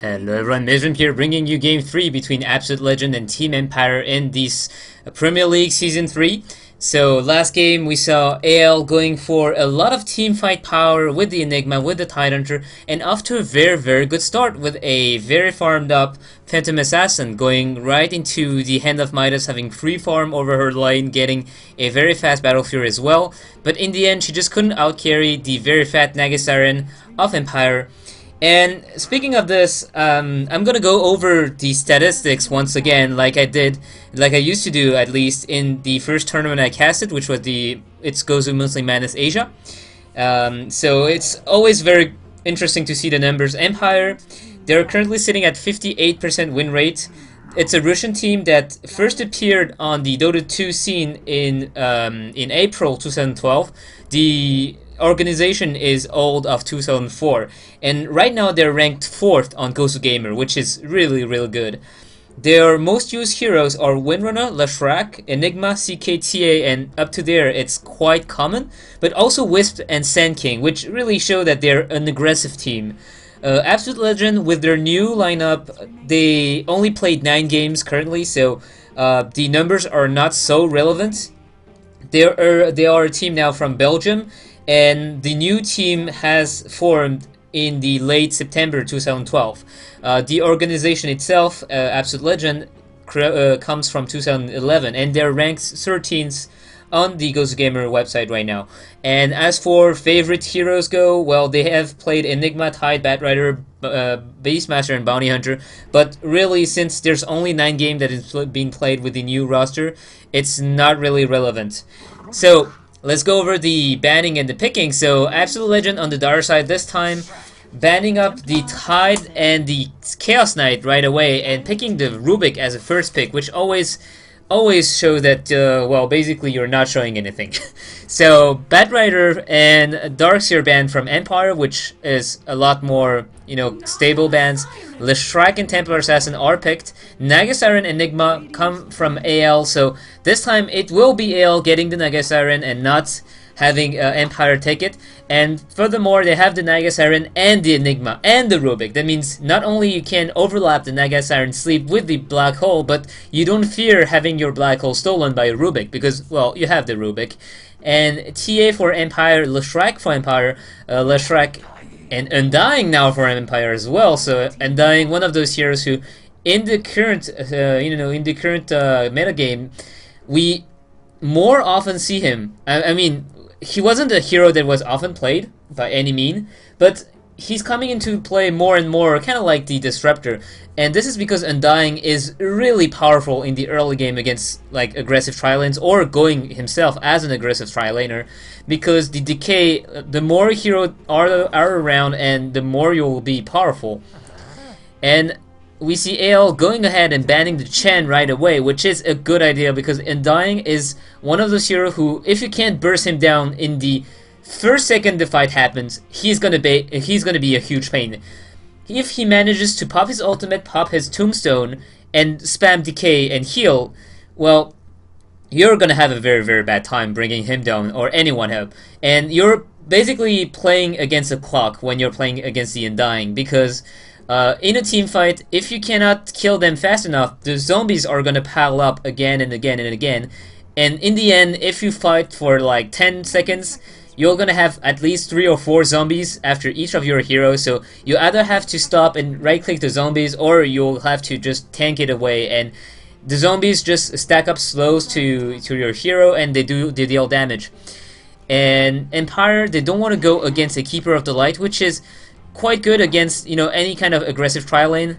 Hello everyone, Myzzrym here, bringing you Game 3 between Absolute Legend and Team Empire in this Premier League Season 3. So last game we saw AL going for a lot of team fight power with the Enigma, with the Tidehunter, and off to a very good start with a very farmed up Phantom Assassin going right into the Hand of Midas, having free farm over her lane, getting a very fast Battle Fury as well. But in the end she just couldn't outcarry the very fat Nagasiren of Empire. And speaking of this, I'm gonna go over the statistics once again, like I used to do at least in the first tournament I casted, which was it's Gosugamers Madness Asia. So it's always very interesting to see the numbers. Empire, they're currently sitting at 58% win rate. It's a Russian team that first appeared on the Dota 2 scene in April 2012. The organization is old of 2004, and right now they're ranked 4th on Gosugamers, which is really good. Their most used heroes are Windrunner, Leshrac, Enigma, CKTA, and up to there it's quite common, but also Wisp and Sand King, which really show that they're an aggressive team. Absolute Legend, with their new lineup, they only played 9 games currently, so the numbers are not so relevant. They are a team now from Belgium, and the new team has formed in the late September 2012. The organization itself, Absolute Legend, comes from 2011, and they're ranked 13th on the Gosugamer website right now. And as for favorite heroes go, well, they have played Enigma, Tide, Batrider, Beastmaster, and Bounty Hunter, but really, since there's only 9 games that is being played with the new roster, it's not really relevant. So let's go over the banning and the picking. So Absolute Legend on the Dire side this time, banning up the Tide and the Chaos Knight right away, and picking the Rubik as a first pick, which always show that, well, basically you're not showing anything. So Batrider and Darkseer banned from Empire, which is a lot more, stable bans. Leshrac and Templar Assassin are picked. Nagasiren and Enigma come from AL, so this time it will be AL getting the Nagasiren and not having Empire take it. And furthermore, they have the Nagasiren and the Enigma and the Rubik. That means not only you can overlap the Nagasiren sleep with the Black Hole, but you don't fear having your Black Hole stolen by a Rubik, because, well, you have the Rubik. And TA for Empire, Leshrac for Empire, Leshrac and Undying now for Empire as well. So Undying, one of those heroes who, in the current, metagame, we more often see him. I mean, he wasn't a hero that was often played by any mean, but he's coming into play more and more, kind of like the Disruptor. And this is because Undying is really powerful in the early game against like aggressive tri-lanes, or going himself as an aggressive tri-laner, because the decay, the more heroes are around, and the more you'll be powerful. And we see AL going ahead and banning the Chen right away, which is a good idea, because Undying is one of those heroes who, if you can't burst him down in the first second the fight happens, he's gonna be a huge pain. If he manages to pop his ultimate, pop his tombstone, and spam decay and heal, well, you're gonna have a very bad time bringing him down, or anyone up. And you're basically playing against a clock when you're playing against the Undying, because in a team fight, if you cannot kill them fast enough, the zombies are gonna pile up again and again and again. And in the end, if you fight for like 10 seconds, you're gonna have at least 3 or 4 zombies after each of your heroes. So you either have to stop and right-click the zombies, or you'll have to just tank it away. And the zombies just stack up slows to your hero, and they deal damage. And Empire, they don't want to go against a Keeper of the Light, which is quite good against any kind of aggressive tri-lane.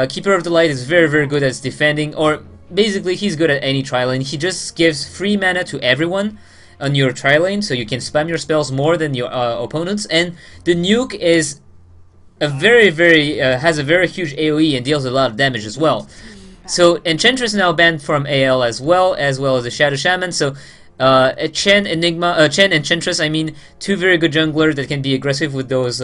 Keeper of the Light is very good at defending, or basically he's good at any tri-lane. He just gives free mana to everyone on your tri-lane, so you can spam your spells more than your opponents. And the nuke is a has a very huge AoE and deals a lot of damage as well. So Enchantress now banned from AL as well as the Shadow Shaman. So Chen, Enchantress, I mean, 2 very good junglers that can be aggressive with those,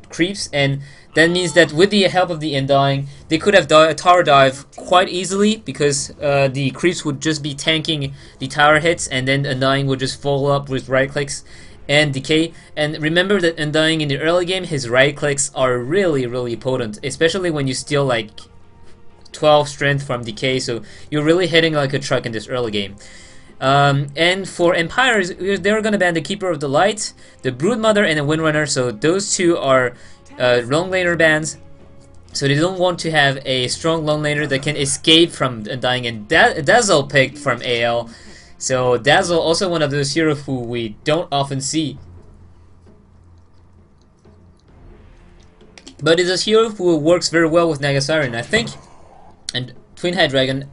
creeps, and that means that with the help of the Undying, they could have tower dive quite easily, because the creeps would just be tanking the tower hits, and then Undying would just follow up with right clicks and Decay. And remember that Undying in the early game, his right clicks are really potent, especially when you steal like 12 strength from Decay, so you're really hitting like a truck in this early game. And for Empires, they're gonna ban the Keeper of the Light, the Broodmother, and the Windrunner, so those two are long laner bans. So they don't want to have a strong long laner that can escape from Undying, and Dazzle picked from AL. So Dazzle, also one of those heroes who we don't often see. But it's a hero who works very well with Nagasiren, I think. And Twin Head Dragon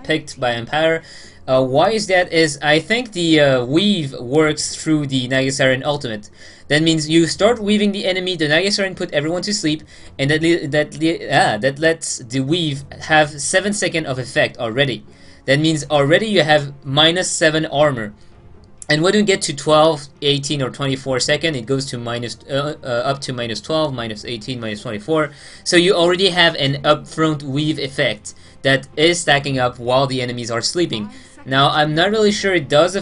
picked by Empire. Why is that? Is I think the weave works through the Nagasiren ultimate. That means you start weaving the enemy, the Nagasiren put everyone to sleep, and that lets the weave have 7 seconds of effect already. That means already you have -7 armor. And when you get to 12, 18, or 24 seconds, it goes to up to -12, -18, -24. So you already have an upfront weave effect that is stacking up while the enemies are sleeping. Now I'm not really sure it does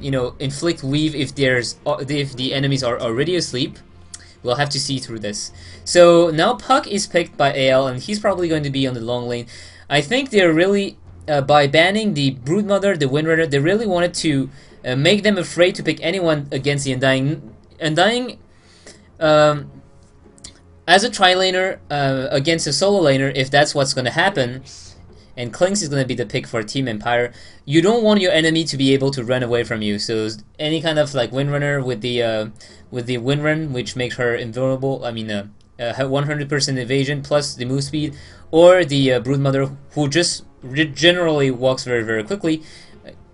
you know, inflict weave if the enemies are already asleep. We'll have to see through this. So now Puck is picked by AL, and he's probably going to be on the long lane. I think they're really by banning the Broodmother, the Windrunner, they really wanted to make them afraid to pick anyone against the Undying. Undying, as a tri-laner against a solo laner, if that's what's going to happen, and Klinx is going to be the pick for Team Empire, you don't want your enemy to be able to run away from you. So any kind of like Windrunner with the Windrun, which makes her invulnerable, I mean 100% evasion plus the move speed, or the Broodmother, who just generally walks very quickly.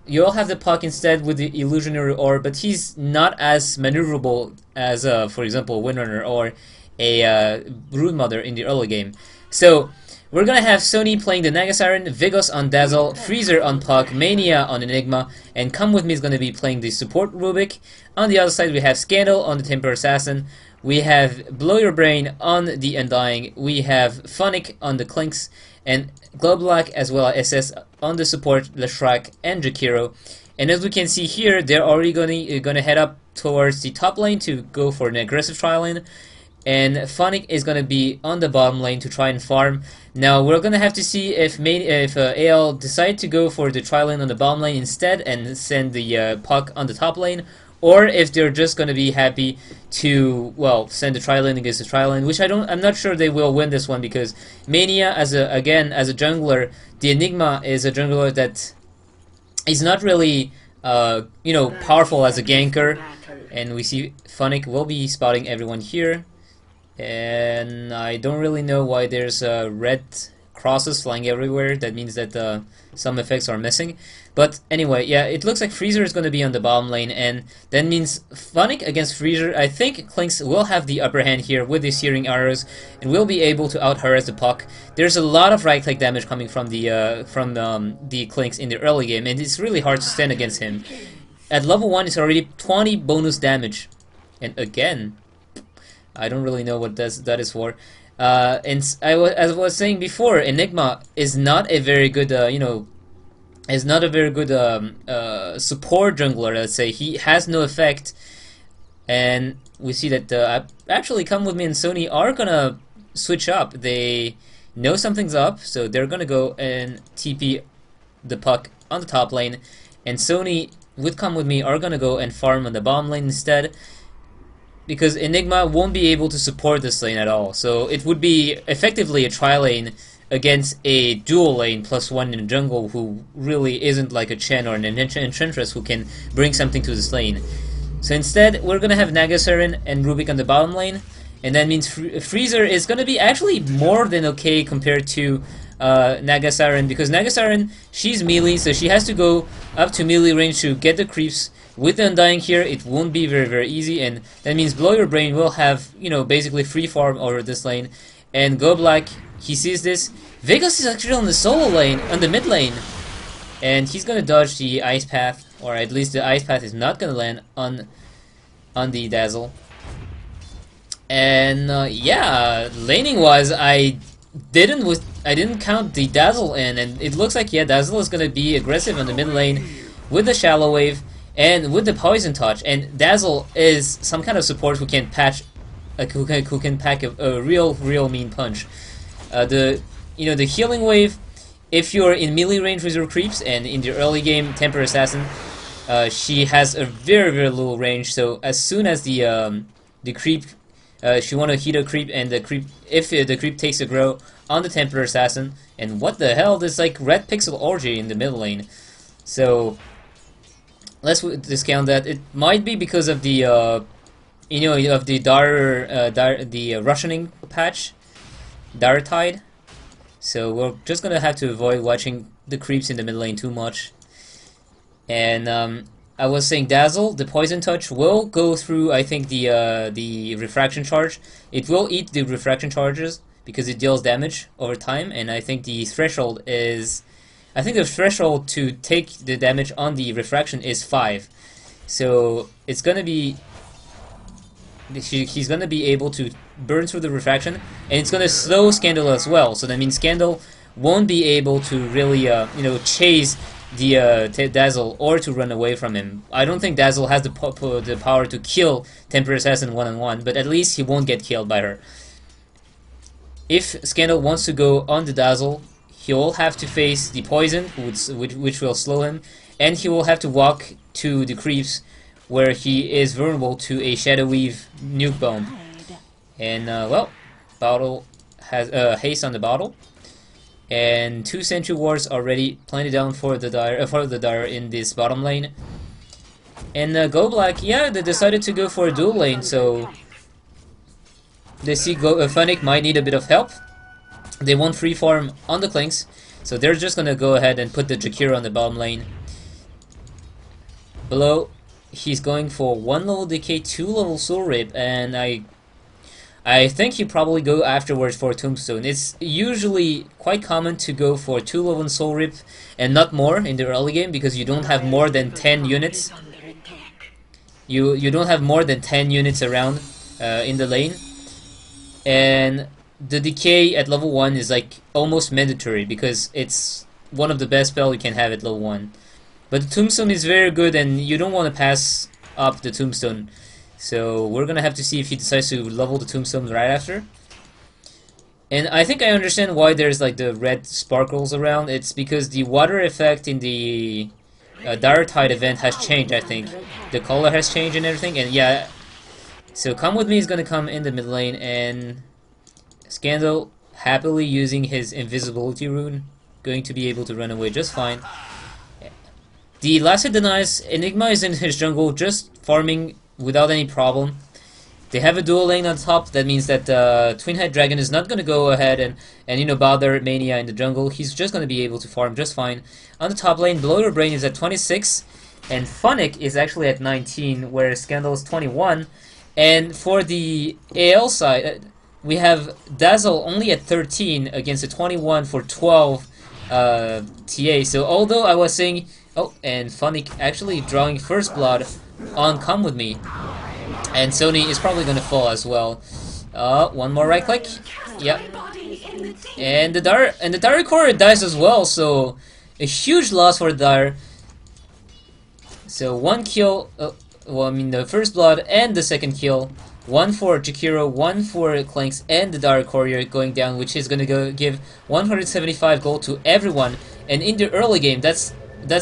You'll have the Puck instead with the Illusionary Orb, but he's not as maneuverable as, for example, Windrunner or a Broodmother in the early game. So we're gonna have Sony playing the Nagasiren, Vigos on Dazzle, Freezer on Puck, Mania on Enigma, and Come With Me is gonna be playing the support Rubik. On the other side, we have Scandal on the Temper Assassin, we have Blow Your Brain on the Undying, we have Phonic on the Klinx, and Globlack as well as SS on the support Leshrac and Jakiro. And as we can see here, they're already gonna head up towards the top lane to go for an aggressive trial lane. And Phonic is going to be on the bottom lane to try and farm. Now we're going to have to see if AL decide to go for the tri lane on the bottom lane instead and send the Puck on the top lane, or if they're just going to be happy to, well, send the tri lane against the tri lane, which I'm not sure they will win this one, because Mania as a jungler, the Enigma is a jungler that is not really you know, powerful as a ganker, and we see Phonic will be spotting everyone here. And I don't really know why there's red crosses flying everywhere. That means that some effects are missing. But anyway, yeah, it looks like Freezer is going to be on the bottom lane, and that means Phonic against Freezer. I think Klinx will have the upper hand here with the Searing Arrows, and will be able to out-harass the Puck. There's a lot of right-click damage coming from the Klinx in the early game, and it's really hard to stand against him. At level 1, it's already 20 bonus damage, and again, I don't really know what that is for. And as I was saying before, Enigma is not a very good, you know, is not a very good support jungler. Let's say he has no effect, and we see that actually Come With Me and Sony are gonna switch up. They know something's up, so they're gonna go and TP the Puck on the top lane, and Sony with Come With Me are gonna go and farm on the bottom lane instead, because Enigma won't be able to support this lane at all. So it would be effectively a tri-lane against a dual lane +1 in the jungle who really isn't like a Chen or an Enchantress who can bring something to this lane. So instead, we're gonna have Nagasiren and Rubik on the bottom lane, and that means Freezer is gonna be actually more than okay compared to Nagasiren, because Nagasiren, she's melee, so she has to go up to melee range to get the creeps. With the Undying here, it won't be very easy, and that means Blow Your Brain will have, you know, basically free farm over this lane. And Go Black, he sees this. Vegas is actually on the solo lane, on the mid lane, and he's gonna dodge the Ice Path, or at least the Ice Path is not gonna land on the Dazzle. And yeah, laning wise, I didn't count the Dazzle in, and it looks like, yeah, Dazzle is gonna be aggressive on the mid lane with the Shallow Wave. And with the poison touch, and Dazzle is some kind of support who can patch, who can pack a real mean punch. The the healing wave, if you're in melee range with your creeps, and in the early game Temper Assassin, she has a very low range. So as soon as the creep, she want to hit a creep, and the creep, if the creep takes a grow on the Temper Assassin, and what the hell, there's like red pixel orgy in the mid lane. So let's discount that. It might be because of the of the Russianing patch, Dire Tide. So we're just gonna have to avoid watching the creeps in the mid lane too much. And I was saying Dazzle, the poison touch will go through, I think, the refraction charge. It will eat the refraction charges because it deals damage over time, and I think the threshold is, I think the threshold to take the damage on the refraction is 5. So it's gonna be, he's gonna be able to burn through the refraction, and it's gonna slow Scandal as well. So that means Scandal won't be able to really chase the Dazzle or to run away from him. I don't think Dazzle has the power to kill Temper Assassin one-on-one, but at least he won't get killed by her. If Scandal wants to go on the Dazzle, he will have to face the poison, which will slow him, and he will have to walk to the creeps, where he is vulnerable to a Shadow Weave nuke bomb. And well, Bottle has haste on the Bottle, and 2 Sentry Wards already planted down for the Dire in this bottom lane. And Go Black, yeah, they decided to go for a dual lane, so they see Funnick might need a bit of help. They want free farm on the Clinks, so they're just gonna go ahead and put the Jakiro on the bottom lane. Below, he's going for 1 level decay, 2 level soul rip, and I think he probably go afterwards for Tombstone. It's usually quite common to go for 2 level soul rip and not more in the early game, because you don't have more than 10 units. You don't have more than 10 units around in the lane, and the decay at level 1 is like almost mandatory because it's one of the best spells you can have at level 1. But the Tombstone is very good, and you don't want to pass up the Tombstone. So we're gonna have to see if he decides to level the Tombstone right after. And I think I understand why there's like the red sparkles around. It's because the water effect in the Dire Tide event has changed, I think. The color has changed and everything, and yeah. So Come With Me is gonna come in the mid lane, and Scandal, happily using his invisibility rune, going to be able to run away just fine. The last hit denies, Enigma is in his jungle just farming without any problem. They have a dual lane on top, that means that Twin Head Dragon is not going to go ahead and bother Mania in the jungle. He's just going to be able to farm just fine. On the top lane, Below Your Brain is at 26, and Funnick is actually at 19, whereas Scandal is 21. And for the AL side, we have Dazzle only at 13 against a 21 for 12 TA. So although I was saying, oh, and Funnick actually drawing first blood on Come With Me, and Sony is probably going to fall as well. One more right click, yep. And the Dire Core dies as well, so a huge loss for the Dire. So 1 kill, well, I mean the first blood and the second kill. 1 for Jakiro, 1 for Clanks, and the Dire Courier going down, which is going to give 175 gold to everyone. And in the early game, that's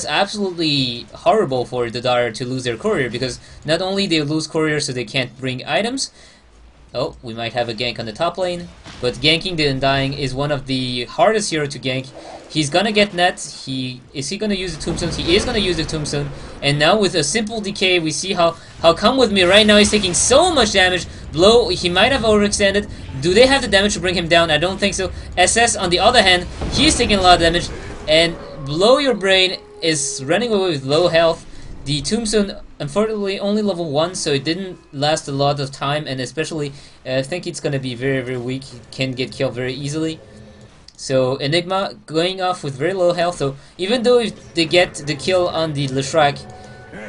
absolutely horrible for the Dire to lose their Courier, because not only they lose Courier so they can't bring items. Oh, we might have a gank on the top lane, but ganking the Undying is one of the hardest hero to gank. He's gonna get net. Is he gonna use the Tombstone? He is gonna use the Tombstone. And now with a simple decay, we see how Come With Me right now is taking so much damage. Blow, he might have overextended. Do they have the damage to bring him down? I don't think so. SS, on the other hand, he's taking a lot of damage. And Below Your Brain is running away with low health. The Tombstone, unfortunately, only level 1, so it didn't last a lot of time, and especially, I think it's gonna be very weak. It can get killed very easily. So Enigma going off with very low health. So even though if they get the kill on the Leshrac,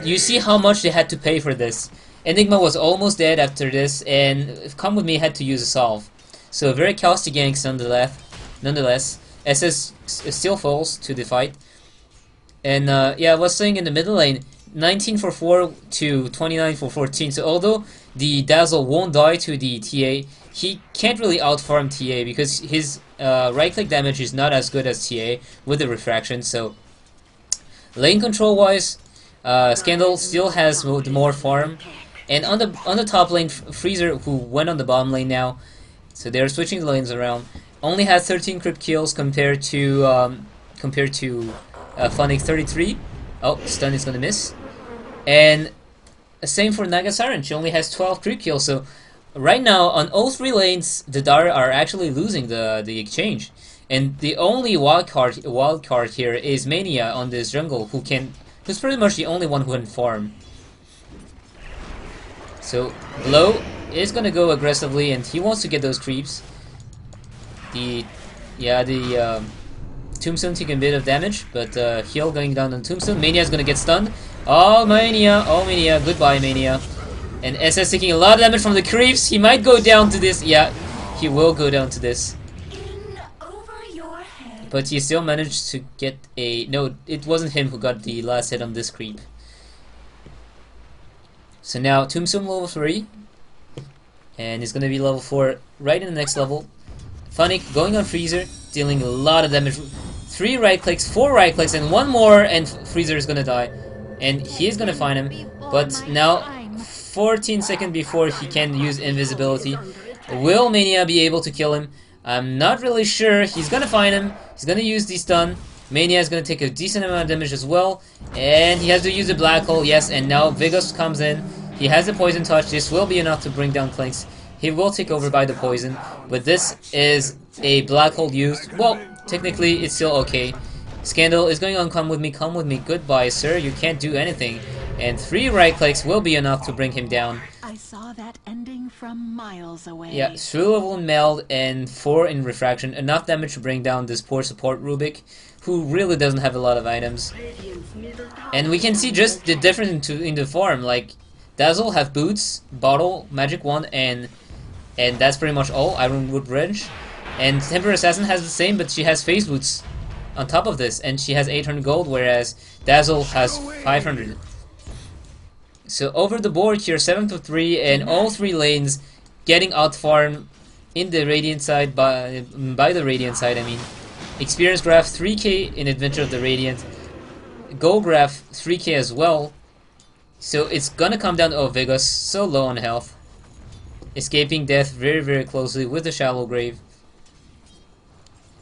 you see how much they had to pay for this. Enigma was almost dead after this, and Come With Me had to use a solve. So very caustic ganks nonetheless. SS still falls to the fight. And yeah, I was saying in the middle lane, 19 for 4 to 29 for 14. So although the Dazzle won't die to the TA, he can't really outfarm TA because his right-click damage is not as good as TA with the refraction. So lane control-wise, Scandal still has more farm. And on the top lane, Freezer, who went on the bottom lane now, so they're switching the lanes around, only has 13 crit kills compared to Phonic 33. Oh, stun is gonna miss. And same for Naga Siren, she only has 12 crit kills. So right now on all three lanes, the Dara are actually losing the exchange. And the only wild card here is Mania on this jungle, who's pretty much the only one who can farm. So Blow is gonna go aggressively, and he wants to get those creeps. The Tombstone taking a bit of damage, but heal going down on Tombstone. Mania's gonna get stunned. Oh Mania, goodbye Mania. And SS taking a lot of damage from the creeps. He might go down to this. Yeah, he will go down to this. But he still managed to get a... No, it wasn't him who got the last hit on this creep. So now Tombstone level 3. And he's gonna be level 4 right in the next level. Phonic going on Freezer, dealing a lot of damage. 3 right clicks, 4 right clicks, and 1 more, and Freezer is gonna die. And he is gonna find him. But now, 14 seconds before he can use invisibility. Will Mania be able to kill him? I'm not really sure. He's gonna find him. He's gonna use the stun. Mania is gonna take a decent amount of damage as well. And he has to use a black hole, yes, and now Vigos comes in. He has a poison touch. This will be enough to bring down Clinks. He will take over by the poison, but this is a black hole used. Well, technically it's still okay. Scandal is going on come with me, goodbye sir, you can't do anything. And 3 right clicks will be enough to bring him down. I saw that ending from miles away. Yeah, 3 level in meld and 4 in refraction, enough damage to bring down this poor support Rubik, who really doesn't have a lot of items. And we can see just the difference in the form, like Dazzle have boots, bottle, magic wand, and that's pretty much all. Ironwood Bridge. And Temper Assassin has the same, but she has phase boots on top of this, and she has 800 gold, whereas Dazzle has 500. So over the board here, 7 to 3, and all 3 lanes getting outfarmed in the Radiant side by the Radiant side. I mean, Experience Graph 3k in Adventure of the Radiant, Gold Graph 3k as well. So it's gonna come down to Vigos, so low on health. Escaping death very, very closely with the Shallow Grave.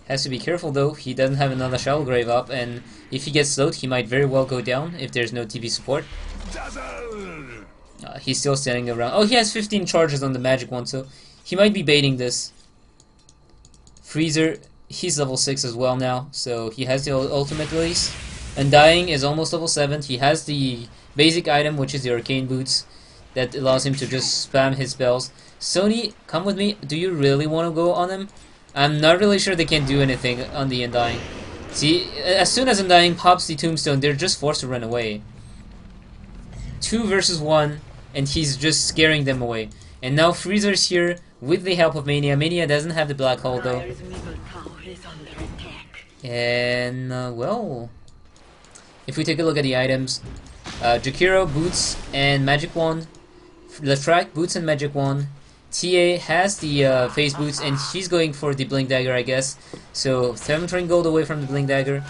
Has to be careful though, he doesn't have another Shallow Grave up, and if he gets slowed, he might very well go down if there's no TP support. He's still standing around. Oh, he has 15 charges on the magic one, so he might be baiting this. Freezer, he's level 6 as well now, so he has the ultimate release. Undying is almost level 7. He has the basic item, which is the Arcane Boots, that allows him to just spam his spells. Sony, come with me. Do you really want to go on him? I'm not really sure they can do anything on the Undying. See, as soon as Undying pops the Tombstone, they're just forced to run away. 2 versus 1, and he's just scaring them away. And now Freezer's here with the help of Mania. Mania doesn't have the black hole though. And, well, if we take a look at the items, Jakiro, Boots, and Magic Wand. Lefrak, Boots and Magic Wand. TA has the Phase Boots, and she's going for the Blink Dagger, I guess. So, 700 gold away from the Blink Dagger.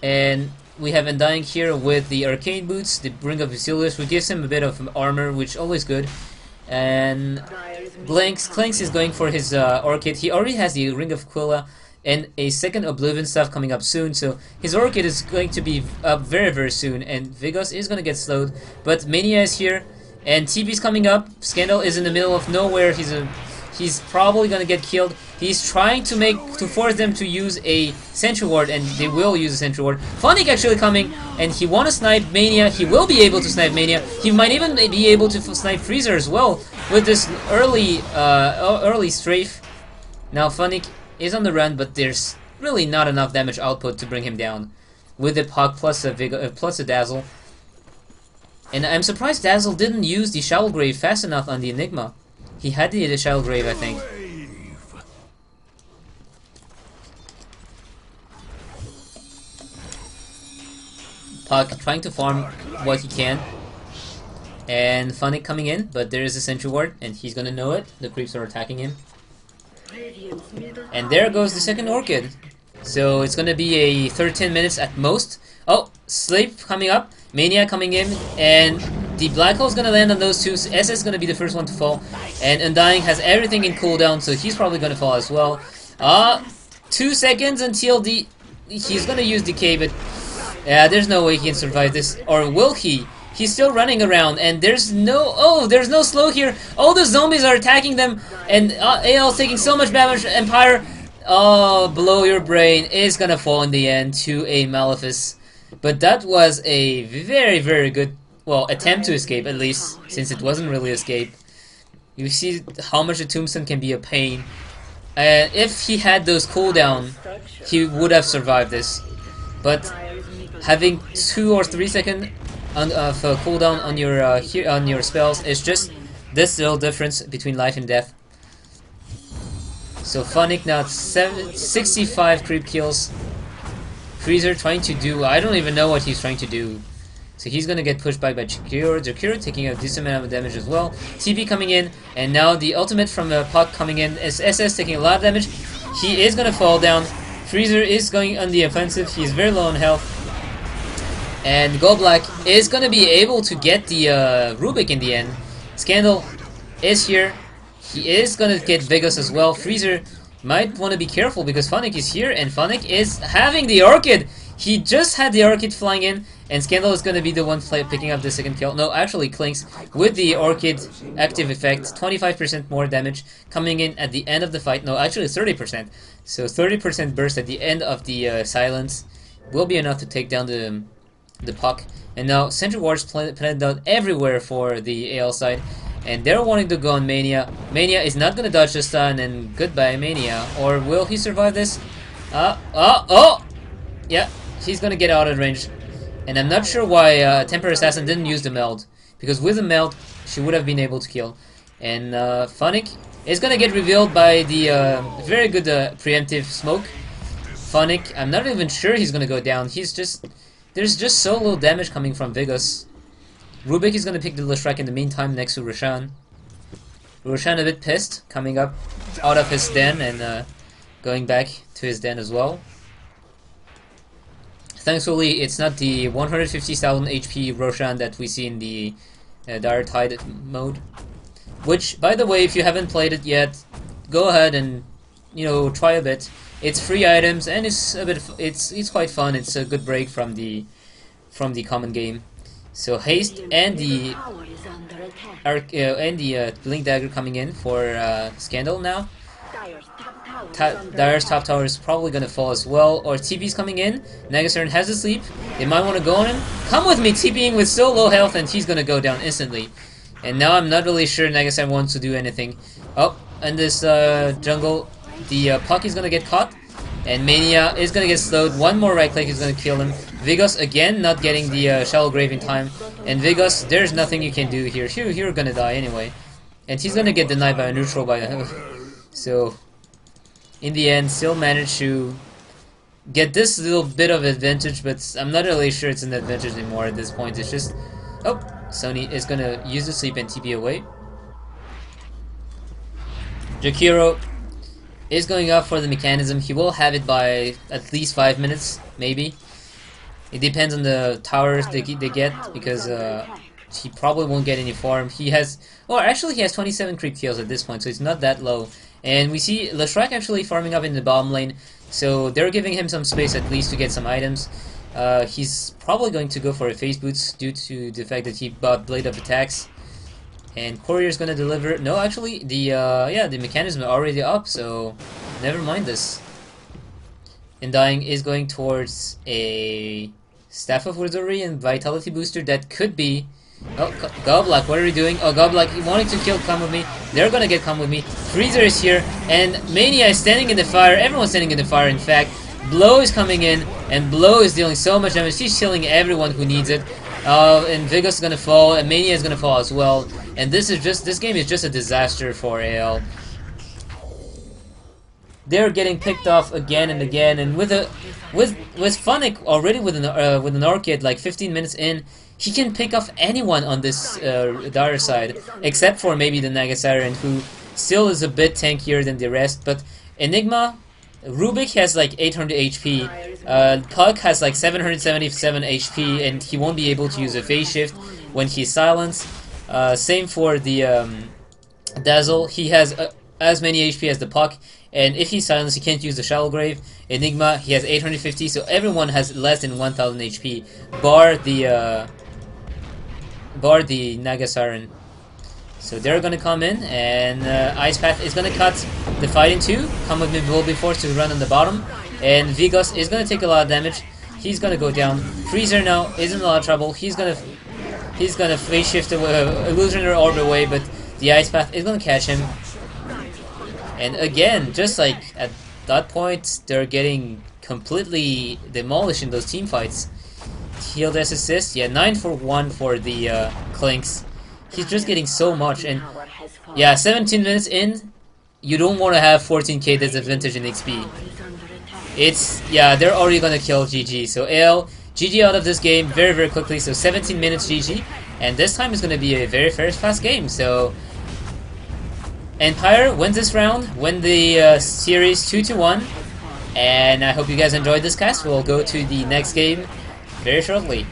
And we have Undying here with the Arcane Boots, the Ring of Vasilius, which gives him a bit of armor, which is always good. And Clanks is going for his Orchid. He already has the Ring of Quilla and a second Oblivion stuff coming up soon, so his Orchid is going to be up very, very soon, and Vigos is going to get slowed. But Mania is here, and TP's coming up. Scandal is in the middle of nowhere. He's probably going to get killed. He's trying to force them to use a Sentry Ward, and they will use a Sentry Ward. Phonic actually coming, and he want to snipe Mania. He will be able to snipe Mania. He might even be able to snipe Freezer as well with this early strafe. Now Phonic is on the run, but there's really not enough damage output to bring him down with the Puck plus a Dazzle. And I'm surprised Dazzle didn't use the Shallow Grave fast enough on the Enigma. He had the Shallow Grave, I think. Puck trying to farm what he can. And Funnick coming in, but there is a sentry ward, and he's gonna know it. The creeps are attacking him. And there goes the second Orchid. So it's gonna be a 13 minutes at most. Oh, Sleep coming up, Mania coming in, and the Black Hole's gonna land on those two. So SS is gonna be the first one to fall. And Undying has everything in cooldown, so he's probably gonna fall as well. 2 seconds until he's gonna use Decay, but yeah, there's no way he can survive this. Or will he? He's still running around, and there's no slow here. All the zombies are attacking them, and AL's taking so much damage. Empire, below your brain is gonna fall in the end to a Malefice. But that was a very, very good, well, attempt to escape, at least, since it wasn't really escape. You see how much a tombstone can be a pain. If he had those cooldown, he would have survived this. But having 2 or 3 seconds of cooldown on your spells is just this little difference between life and death. So Funnick now 65 creep kills. Freezer trying to do, I don't even know what he's trying to do. So he's gonna get pushed back by Jakiro. Jakiro taking a decent amount of damage as well. TP coming in, and now the ultimate from Puck coming in. Is SS taking a lot of damage. He is gonna fall down. Freezer is going on the offensive. He's very low on health. And Black is gonna be able to get the Rubik in the end. Scandal is here. He is gonna get Vigos as well. Freezer might want to be careful because Funnick is here, and Funnick is having the Orchid. He just had the Orchid flying in, and Scandal is going to be the one picking up the second kill. No, actually Clinks with the Orchid active effect, 25% more damage coming in at the end of the fight. No, actually 30%. So 30% burst at the end of the silence will be enough to take down the Puck. And now Sentry Wards planted out everywhere for the AL side, and they're wanting to go on Mania. Mania is not going to dodge the stun, and goodbye Mania. Or will he survive this? Yeah, he's going to get out of range. And I'm not sure why Temper Assassin didn't use the meld, because with the meld, she would have been able to kill. And Funnick is going to get revealed by the very good preemptive smoke. Funnick, I'm not even sure he's going to go down. There's just so little damage coming from Vigos. Rubik is going to pick the Leshrac in the meantime next to Roshan. Roshan a bit pissed, coming up out of his den and going back to his den as well. Thankfully, it's not the 150,000 HP Roshan that we see in the Dire Tide mode. Which, by the way, if you haven't played it yet, go ahead and, try a bit. It's free items and it's quite fun. It's a good break from the common game. So haste and the blink dagger coming in for Scandal now. Dire's top tower is probably gonna fall as well, or TP's coming in. Nagasaran has a sleep. They might want to go on him. Come with me, TPing with so low health, and he's gonna go down instantly. And now I'm not really sure Nagasaran wants to do anything. Oh, and this jungle, the Puck is gonna get caught. And Mania is gonna get slowed. One more right click is gonna kill him. Vigos again not getting the shallow grave in time. And Vigos, there's nothing you can do here. You're gonna die anyway. And he's gonna get denied by a neutral by so in the end still managed to get this little bit of advantage, but I'm not really sure it's an advantage anymore at this point. It's just Sony is gonna use the sleep and TP away. Jakiro is going up for the mechanism. He will have it by at least 5 minutes, maybe. It depends on the towers they get, because he probably won't get any farm. He has 27 creep kills at this point, so it's not that low. And we see Leshrac actually farming up in the bottom lane, so they're giving him some space at least to get some items. He's probably going to go for a face boots due to the fact that he bought Blade of Attacks. And Courier's gonna deliver. No, actually, the mechanism is already up, so never mind this. Undying is going towards a Staff of Wizardry and Vitality Booster that could be. Oh, Goblak, what are you doing? Oh, Goblak, he wanted to kill Come With Me. They're gonna get Come With Me. Freezer is here, and Mania is standing in the fire. Everyone's standing in the fire, in fact. Blow is coming in, and Blow is dealing so much damage. She's killing everyone who needs it. And Vigos is gonna fall, and Mania is gonna fall as well. And this game is just a disaster for AL. they're getting picked off again and again. And with Funnick already with an Orchid like 15 minutes in, he can pick off anyone on this dire side, except for maybe the Nagasarian, who still is a bit tankier than the rest. But Enigma, Rubik has like 800 HP, Puck has like 777 HP, and he won't be able to use a phase shift when he's silenced. Same for the Dazzle, he has as many HP as the Puck, and if he's silenced, he can't use the Shallow Grave. Enigma, he has 850, so everyone has less than 1000 HP, bar the Nagasaren. So they're gonna come in, and Ice Path is gonna cut the fight in two. Come with me, will be forced to run on the bottom, and Vigos is gonna take a lot of damage. He's gonna go down. Freezer now is in a lot of trouble. He's gonna phase shift away, Illusionary Orb away, but the Ice Path is gonna catch him. And again, just like at that point, they're getting completely demolished in those team fights. Heal Death Assist, yeah, 9 for 1 for the Clinks. He's just getting so much, and yeah, 17 minutes in, you don't want to have 14k disadvantage in XP. Yeah, they're already gonna kill GG. So AL, GG out of this game very, very quickly. So 17 minutes GG, and this time is gonna be a very fast game. So Empire wins this round, win the series 2-1, and I hope you guys enjoyed this cast. We'll go to the next game very shortly.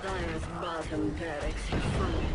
Dire's bottom barracks have fallen.